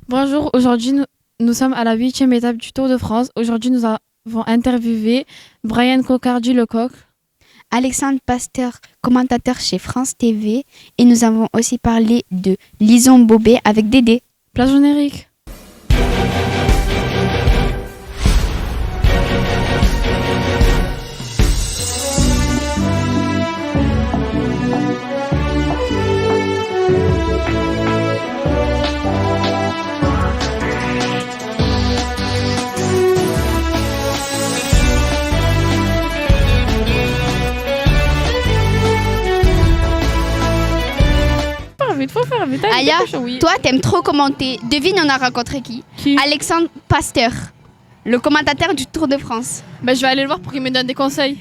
Bonjour, aujourd'hui nous sommes à la huitième étape du Tour de France. Aujourd'hui nous avons interviewé Brian Cocardi-Lecoq. Alexandre Pasteur, commentateur chez France TV. Et nous avons aussi parlé de Lison Bobet avec Dédé. Place générique. Faut faire vite. Aya, toi t'aimes trop commenter. Devine, on a rencontré qui? Alexandre Pasteur, le commentateur du Tour de France. Je vais aller le voir pour qu'il me donne des conseils.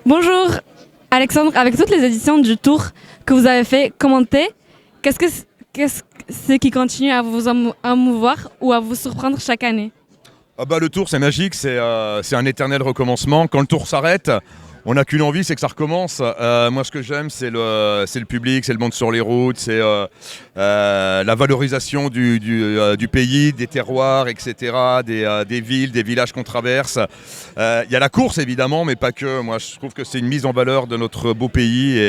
Bonjour Alexandre, avec toutes les éditions du Tour que vous avez fait commenter, qu'est-ce qui continue à vous émouvoir ou à vous surprendre chaque année? Le Tour c'est magique, c'est un éternel recommencement. Quand le Tour s'arrête, on n'a qu'une envie, c'est que ça recommence. Moi, ce que j'aime, c'est le public, c'est le monde sur les routes, c'est la valorisation du pays, des terroirs, etc., des villes, des villages qu'on traverse. Il y a la course, évidemment, mais pas que. Moi, je trouve que c'est une mise en valeur de notre beau pays.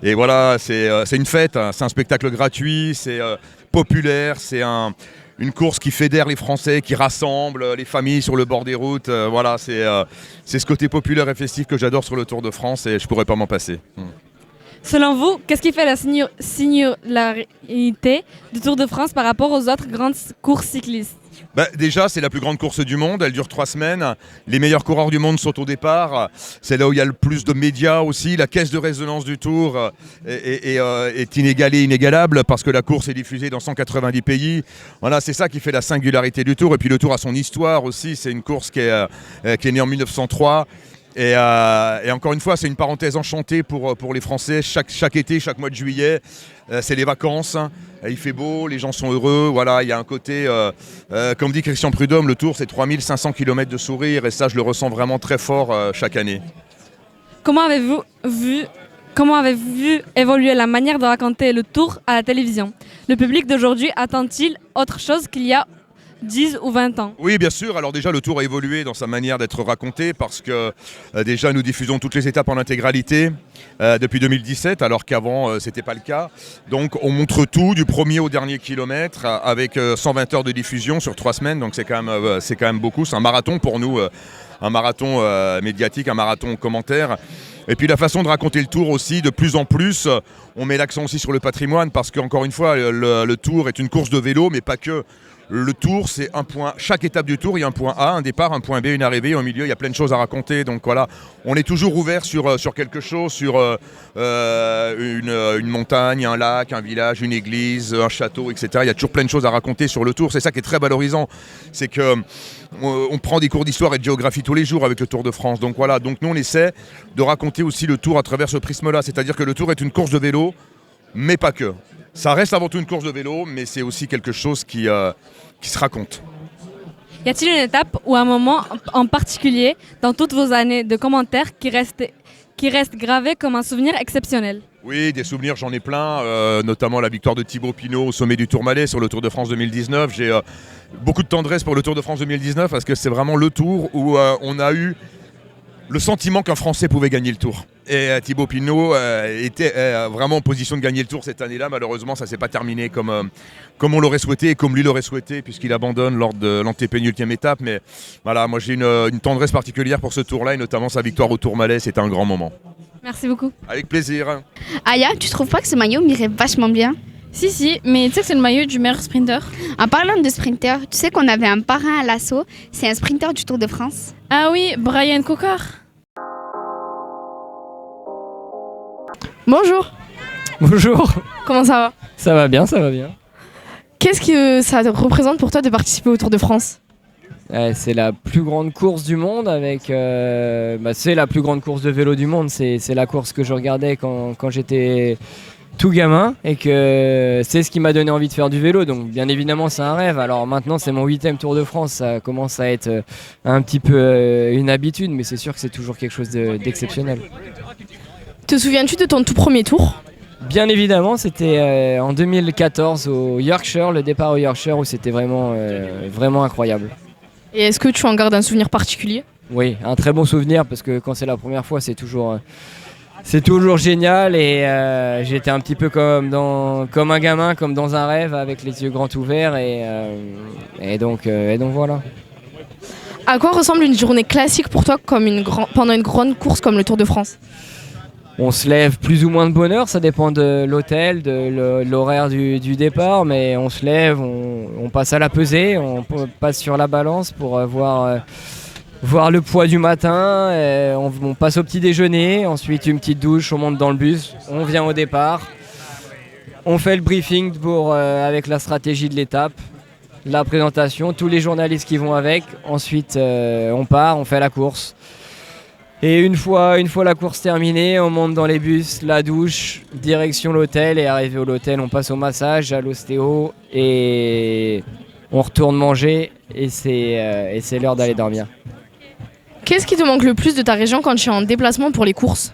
Et voilà, c'est une fête, hein. C'est un spectacle gratuit, c'est populaire, c'est une course qui fédère les Français, qui rassemble les familles sur le bord des routes. Voilà, c'est ce côté populaire et festif que j'adore sur le Tour de France et je pourrais pas m'en passer. Selon vous, qu'est-ce qui fait la singularité du Tour de France par rapport aux autres grandes courses cyclistes? Déjà, c'est la plus grande course du monde, elle dure 3 semaines. Les meilleurs coureurs du monde sont au départ. C'est là où il y a le plus de médias aussi. La caisse de résonance du Tour est inégalée, inégalable, parce que la course est diffusée dans 190 pays. Voilà, c'est ça qui fait la singularité du Tour. Et puis le Tour a son histoire aussi. C'est une course qui est née en 1903. Et encore une fois, c'est une parenthèse enchantée pour les Français. Chaque été, chaque mois de juillet, c'est les vacances. Il fait beau, les gens sont heureux. Voilà, il y a un côté, comme dit Christian Prudhomme, le Tour, c'est 3500 km de sourire. Et ça, je le ressens vraiment très fort chaque année. Comment avez-vous vu évoluer la manière de raconter le Tour à la télévision? Le public d'aujourd'hui attend-il autre chose qu'il y a 10 ou 20 ans? Oui, bien sûr. Alors déjà, le Tour a évolué dans sa manière d'être raconté parce que déjà, nous diffusons toutes les étapes en intégralité depuis 2017, alors qu'avant, c'était pas le cas. Donc, on montre tout, du premier au dernier kilomètre, avec 120 heures de diffusion sur 3 semaines. Donc, c'est quand même beaucoup. C'est un marathon pour nous, un marathon médiatique, un marathon commentaire. Et puis la façon de raconter le Tour aussi, de plus en plus, on met l'accent aussi sur le patrimoine parce qu'encore une fois, le Tour est une course de vélo, mais pas que. Le Tour, c'est un point. Chaque étape du Tour, il y a un point A, un départ, un point B, une arrivée. Au milieu, il y a plein de choses à raconter. Donc voilà, on est toujours ouvert sur quelque chose, sur une montagne, un lac, un village, une église, un château, etc. Il y a toujours plein de choses à raconter sur le Tour. C'est ça qui est très valorisant. C'est que on prend des cours d'histoire et de géographie tous les jours avec le Tour de France. Donc voilà, donc nous on essaie de raconter aussi le Tour à travers ce prisme-là. C'est-à-dire que le Tour est une course de vélo, mais pas que. Ça reste avant tout une course de vélo, mais c'est aussi quelque chose qui se raconte. Y a-t-il une étape ou un moment en particulier dans toutes vos années de commentaires qui reste gravé comme un souvenir exceptionnel? Oui, des souvenirs, j'en ai plein, notamment la victoire de Thibaut Pinot au sommet du Tourmalet sur le Tour de France 2019. J'ai beaucoup de tendresse pour le Tour de France 2019 parce que c'est vraiment le Tour où on a eu le sentiment qu'un Français pouvait gagner le Tour. Et Thibaut Pinot était vraiment en position de gagner le Tour cette année-là. Malheureusement, ça ne s'est pas terminé comme on l'aurait souhaité et comme lui l'aurait souhaité, puisqu'il abandonne lors de l'antépénultième étape. Mais voilà, moi j'ai une tendresse particulière pour ce Tour-là, et notamment sa victoire au Tourmalet, c'était un grand moment. Merci beaucoup. Avec plaisir. Aya, tu trouves pas que ce maillot m'irait vachement bien? Si, mais tu sais que c'est le maillot du meilleur sprinter. En parlant de sprinter, tu sais qu'on avait un parrain à l'assaut. C'est un sprinter du Tour de France. Ah oui, Brian Coquard. Bonjour. Bonjour. Comment ça va? Ça va bien, ça va bien. Qu'est-ce que ça représente pour toi de participer au Tour de France? C'est la plus grande course du monde c'est la plus grande course de vélo du monde. C'est la course que je regardais quand j'étais tout gamin et que c'est ce qui m'a donné envie de faire du vélo. Donc bien évidemment c'est un rêve. Alors maintenant c'est mon 8e Tour de France, ça commence à être un petit peu une habitude, mais c'est sûr que c'est toujours quelque chose d'exceptionnel. Te souviens-tu de ton tout premier tour? Bien évidemment, c'était en 2014 au Yorkshire, le départ au Yorkshire où c'était vraiment incroyable. Et est-ce que tu en gardes un souvenir particulier? Oui, un très bon souvenir parce que quand c'est la première fois, c'est toujours génial et j'étais un petit peu comme un gamin, comme dans un rêve avec les yeux grands ouverts et donc voilà. À quoi ressemble une journée classique pour toi pendant une grande course comme le Tour de France? On se lève plus ou moins de bonne heure, ça dépend de l'hôtel, de l'horaire du départ, mais on se lève, on passe à la pesée, on passe sur la balance pour voir le poids du matin, on passe au petit déjeuner, ensuite une petite douche, on monte dans le bus, on vient au départ, on fait le briefing avec la stratégie de l'étape, la présentation, tous les journalistes qui vont avec, ensuite on part, on fait la course. Et une fois la course terminée, on monte dans les bus, la douche, direction l'hôtel et arrivé à l'hôtel, on passe au massage, à l'ostéo et on retourne manger et c'est l'heure d'aller dormir. Qu'est-ce qui te manque le plus de ta région quand tu es en déplacement pour les courses?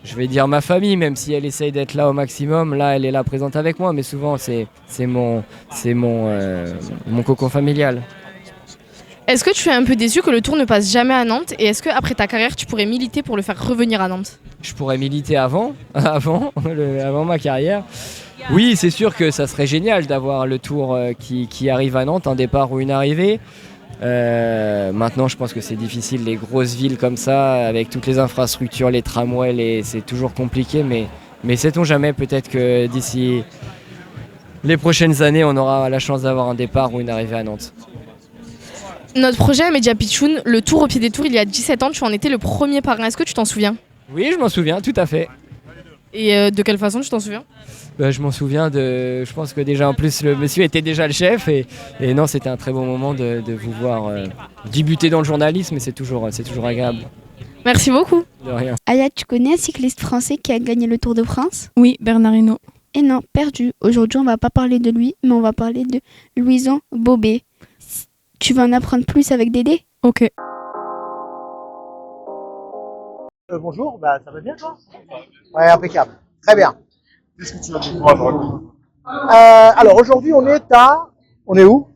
Je vais dire ma famille, même si elle essaye d'être là au maximum. Là, elle est là présente avec moi, mais souvent c'est mon cocon familial. Est-ce que tu es un peu déçu que le Tour ne passe jamais à Nantes? Et est-ce qu'après ta carrière, tu pourrais militer pour le faire revenir à Nantes? Je pourrais militer avant ma carrière. Oui, c'est sûr que ça serait génial d'avoir le Tour qui arrive à Nantes, un départ ou une arrivée. Maintenant, je pense que c'est difficile, les grosses villes comme ça, avec toutes les infrastructures, les tramways, c'est toujours compliqué. Mais sait-on jamais, peut-être que d'ici les prochaines années, on aura la chance d'avoir un départ ou une arrivée à Nantes. Notre projet à Média Pitchoun, le Tour au pied des tours, il y a 17 ans, tu en étais le premier parrain. Est-ce que tu t'en souviens? Oui, je m'en souviens, tout à fait. Et de quelle façon tu t'en souviens? Je m'en souviens je pense que déjà en plus le monsieur était déjà le chef et non, c'était un très bon moment de vous voir débuter dans le journalisme et c'est toujours agréable. Merci beaucoup. De rien. Aya, tu connais un cycliste français qui a gagné le Tour de France? Oui, Bernard Hinault. Et non, perdu. Aujourd'hui, on va pas parler de lui, mais on va parler de Louison Bobet. Tu vas en apprendre plus avec Dédé? Ok. Bonjour, ça va bien toi? Ouais, impeccable. Très bien. Qu'est-ce que tu as dit pour aujourd'hui? Alors aujourd'hui, on est où?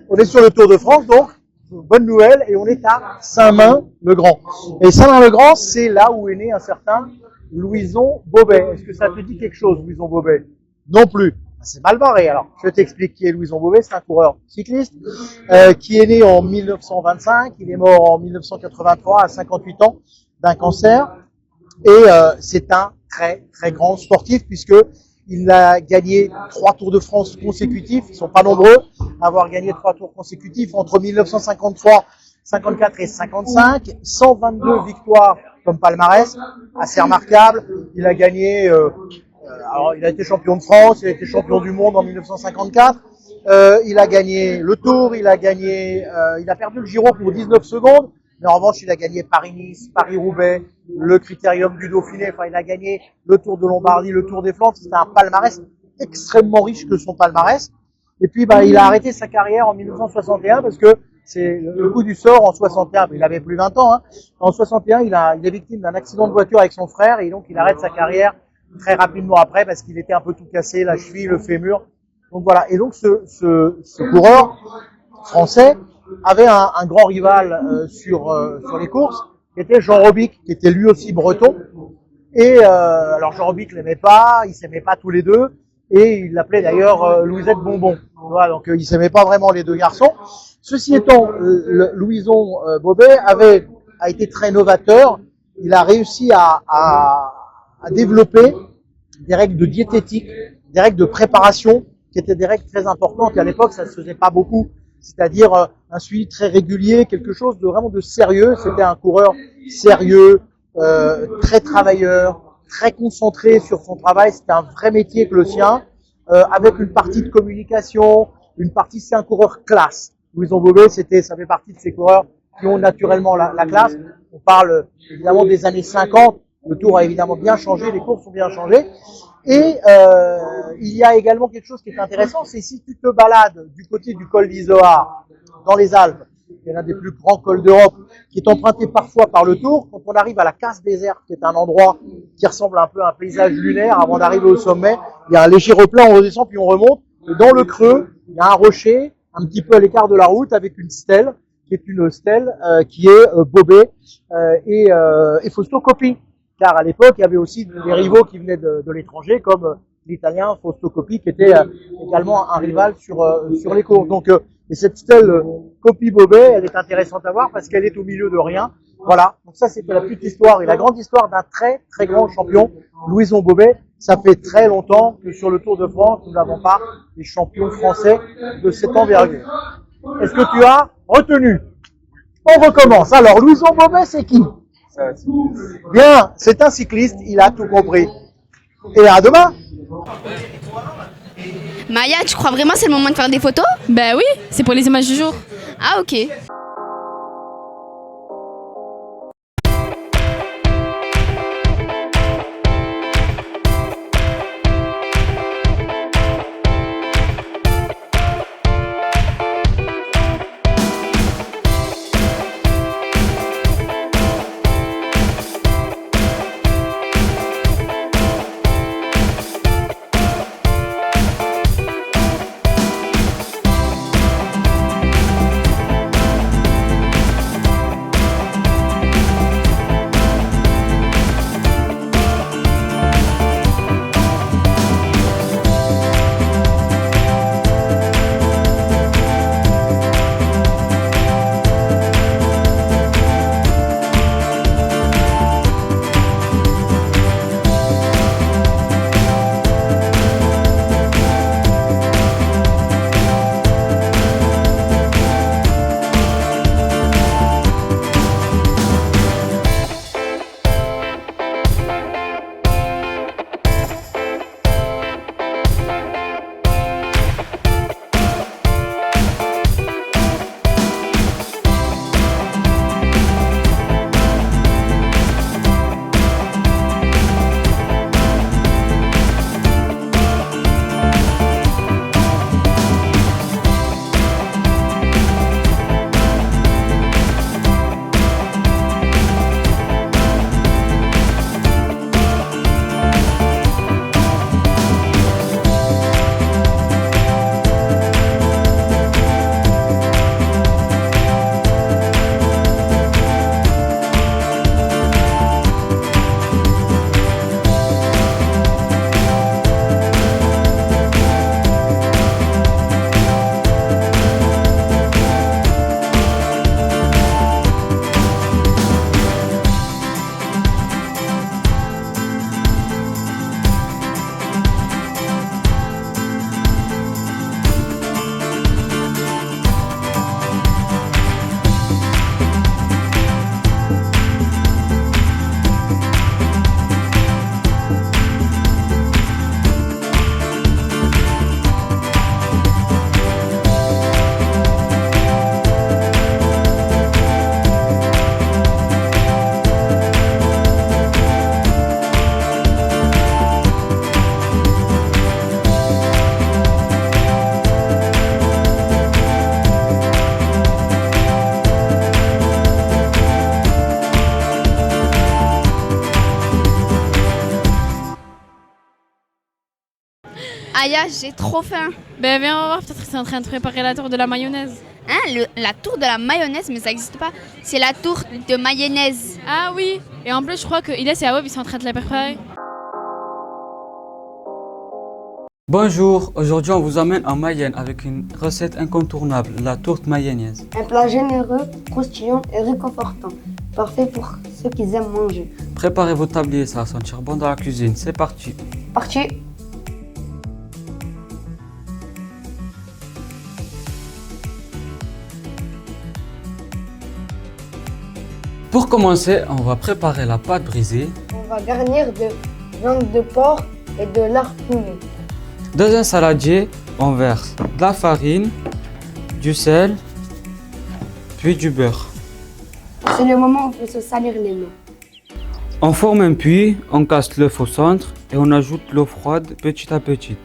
On est sur le Tour de France, donc bonne nouvelle, et on est à Saint-Main-le-Grand. Et Saint-Main-le-Grand, c'est là où est né un certain Louison Bobet. Est-ce que ça te dit quelque chose, Louison Bobet? Non plus. C'est mal barré. Alors, je t'explique qui est Louison Bobet. C'est un coureur cycliste qui est né en 1925. Il est mort en 1983 à 58 ans d'un cancer. Et c'est un très très grand sportif puisque il a gagné 3 Tours de France consécutifs. Ils sont pas nombreux à avoir gagné 3 tours consécutifs entre 1953, 54 et 55. 122 victoires comme palmarès, assez remarquable. Il a gagné, alors il a été champion de France, il a été champion du monde en 1954. Il a gagné le Tour, il a perdu le Giro pour 19 secondes. Mais en revanche, il a gagné Paris-Nice, Paris-Roubaix, le Critérium du Dauphiné. Enfin, il a gagné le Tour de Lombardie, le Tour des Flandres. C'était un palmarès extrêmement riche que son palmarès. Et puis, il a arrêté sa carrière en 1961 parce que c'est le coup du sort en 61. Il avait plus 20 ans. Hein. En 61, il est victime d'un accident de voiture avec son frère et donc il arrête sa carrière très rapidement après parce qu'il était un peu tout cassé, la cheville, le fémur. Donc voilà. Et donc, ce coureur français avait un grand rival sur les courses, qui était Jean Robic, qui était lui aussi breton. Et alors Jean Robic l'aimait pas, ils s'aimaient pas tous les deux, et il l'appelait d'ailleurs Louisette Bonbon. Voilà, donc ils s'aimaient pas vraiment les deux garçons. Ceci étant, Louison Bobet a été très novateur. Il a réussi à développer des règles de diététique, des règles de préparation, qui étaient des règles très importantes. Et à l'époque, ça se faisait pas beaucoup. C'est-à-dire un suivi très régulier, quelque chose de vraiment de sérieux. C'était un coureur sérieux, très travailleur, très concentré sur son travail. C'était un vrai métier que le sien, avec une partie de communication, c'est un coureur classe. Louison Bobet, ça fait partie de ces coureurs qui ont naturellement la classe. On parle évidemment des années 50. Le Tour a évidemment bien changé, les courses ont bien changé. Et il y a également quelque chose qui est intéressant, c'est si tu te balades du côté du col d'Izoard, dans les Alpes, qui est l'un des plus grands cols d'Europe, qui est emprunté parfois par le Tour. Quand on arrive à la Casse déserte, qui est un endroit qui ressemble un peu à un paysage lunaire avant d'arriver au sommet, il y a un léger replat, on redescend puis on remonte. Et dans le creux, il y a un rocher, un petit peu à l'écart de la route, avec une stèle, qui est une stèle qui est Bobet et Fausto Coppi. Car à l'époque, il y avait aussi des rivaux qui venaient de l'étranger, comme l'Italien Fausto Coppi, qui était également un rival sur les courses. Donc, et cette stèle Coppi-Bobet, elle est intéressante à voir parce qu'elle est au milieu de rien. Voilà. Donc ça, c'était la petite histoire et la grande histoire d'un très, très grand champion, Louison Bobet. Ça fait très longtemps que sur le Tour de France, nous n'avons pas des champions français de cette envergure. Est-ce que tu as retenu? On recommence. Alors, Louison Bobet, c'est qui? Bien, c'est un cycliste, il a tout compris. Et à demain. Maya, tu crois vraiment que c'est le moment de faire des photos? Ben oui, c'est pour les images du jour. Ah ok. Aya, j'ai trop faim. Ben viens, on va voir, peut-être que c'est en train de préparer la tour de la mayonnaise. Hein, la tour de la mayonnaise, mais ça n'existe pas. C'est la tour de mayonnaise. Ah oui, et en plus je crois que Ilyes et Awob, ils sont en train de la préparer. Bonjour, aujourd'hui on vous emmène en Mayenne avec une recette incontournable, la tourte mayonnaise. Un plat généreux, croustillant et réconfortant. Parfait pour ceux qui aiment manger. Préparez vos tabliers, ça va sentir bon dans la cuisine. C'est parti. Parti. Pour commencer, on va préparer la pâte brisée. On va garnir de viande de porc et de lard fumé. Dans un saladier, on verse de la farine, du sel, puis du beurre. C'est le moment où il faut se salir les mains. On forme un puits, on casse l'œuf au centre et on ajoute l'eau froide petit à petit.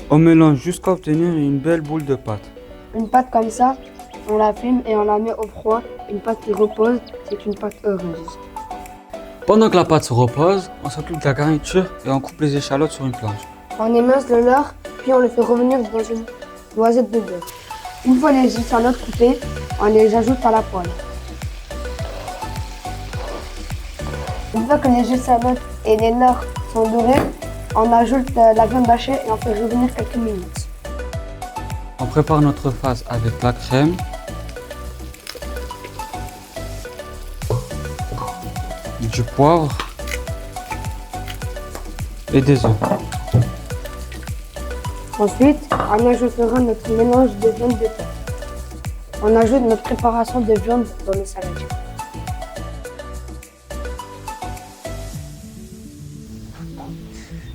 On mélange jusqu'à obtenir une belle boule de pâte. Une pâte comme ça, on la fume et on la met au froid. Une pâte qui repose, c'est une pâte heureuse. Pendant que la pâte se repose, on s'occupe de la garniture et on coupe les échalotes sur une planche. On émince le leurre, puis on le fait revenir dans une noisette de beurre. Une fois les échalotes coupées, on les ajoute à la poêle. Une fois que les échalotes et les leurres sont dorés, on ajoute la viande hachée et on fait revenir quelques minutes. On prépare notre farce avec la crème, du poivre et des œufs. Ensuite, on ajoutera notre mélange de viande de thon. On ajoute notre préparation de viande dans le saladier.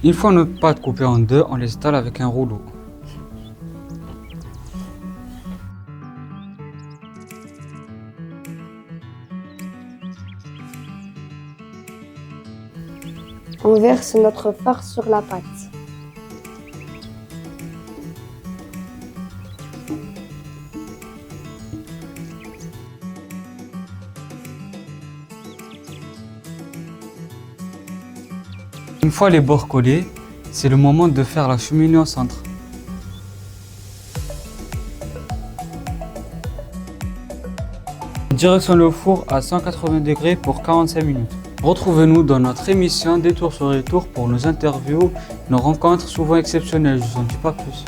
Une fois nos pâtes coupées en deux, on les étale avec un rouleau. On verse notre farce sur la pâte. Une fois les bords collés, c'est le moment de faire la cheminée au centre. Direction le four à 180 degrés pour 45 minutes. Retrouvez-nous dans notre émission Détour sur Retour pour nos interviews, nos rencontres souvent exceptionnelles, je vous en dis pas plus.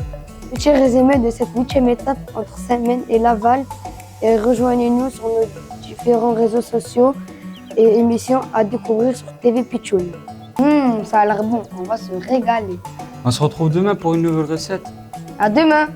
Petit résumé de cette 8e étape entre Saint-Maine et Laval. Et rejoignez-nous sur nos différents réseaux sociaux et émissions à découvrir sur TV Pichoun. Ça a l'air bon, on va se régaler. On se retrouve demain pour une nouvelle recette. À demain!